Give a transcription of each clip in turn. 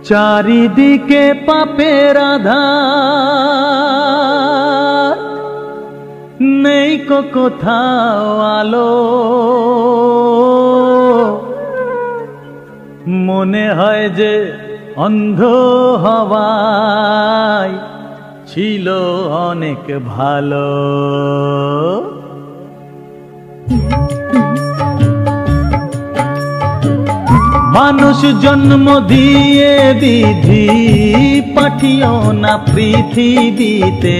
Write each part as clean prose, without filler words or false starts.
চারিদিকে পাপের আধার, নেই কোথাও আলো। মনে হয় যে অন্ধ হওয়ায় ছিল অনেক ভালো। মানুষ জন্ম দিয়ে বিধি পাঠিও না পৃথিবীতে,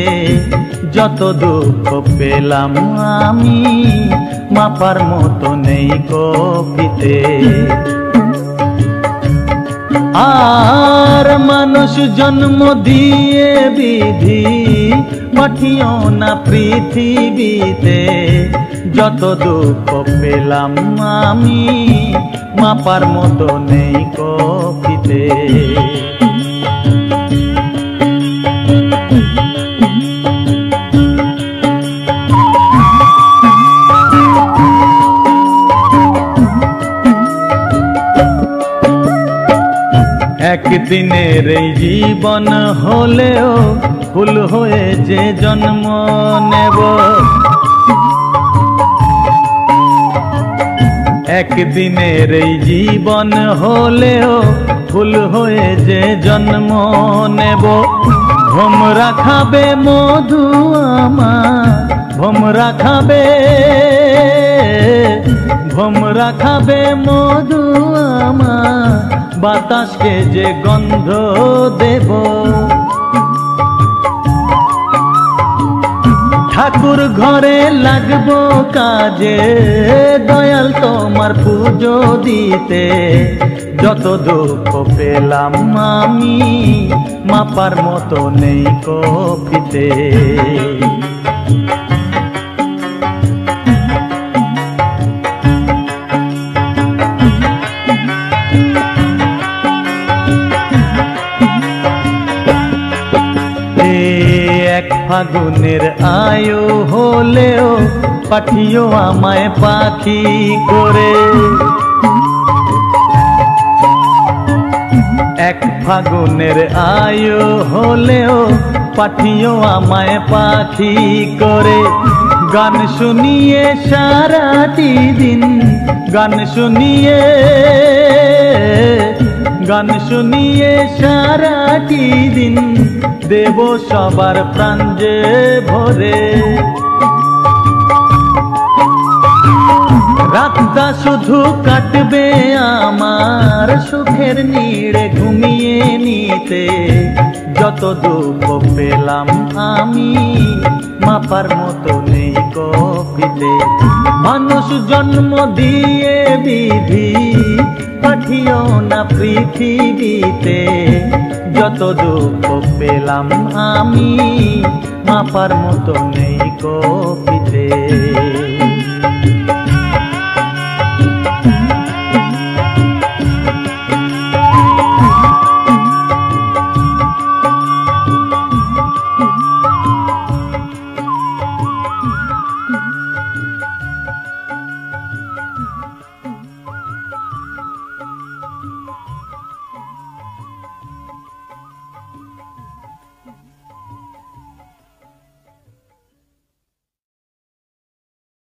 যত দুঃখ পেলাম আমি মাপার মতো নেই কপিতে। আর মানুষ জন্ম দিয়ে বিধি পাঠিও না পৃথিবীতে, যত দুঃখ পেলাম আমি মাপার মতো নেই কপিতে। একদিনের এই জীবন হলেও ফুল হয়ে যে জন্ম নেব, একদিনের এই জীবন হলেও ফুল হয়ে যে জন্ম নেব। ভোমরা খাবে মধু আমার, ভোমরা খাবে, ভোমরা খাবে মধু আমার, বাতাসকে যে গন্ধ দেব। ঠাকুর ঘরে লাগবো কাজে, দয়াল তোমার পুজো দিতে। যত দুঃখ পেলাম আমি মাপার মতো নেই কপিতে। এক ফাগুনের আয়ু হলেও পাঠিও আমায় পাখি করে। এক ফাগুনের আয়ু হলেও পাঠিও আমায় পাখি করে। গান শুনিয়ে সারাটি দিন, গান শুনিয়ে, গান শুনিয়ে সারাটি দিন দেব সবার প্রাণ যে ভরে। রাতটা শুধু কাটবে আমার সুখের নীড়ে ঘুমিয়ে নিতে। যত দুঃখ পেলাম আমি মাপার মতো নেই কপিতে। মানুষ জন্ম দিয়ে বিধি পাঠিও না পৃথিবীতে, যত দুঃখ পেলাম আমি মাপার মতো নেই কপিতে।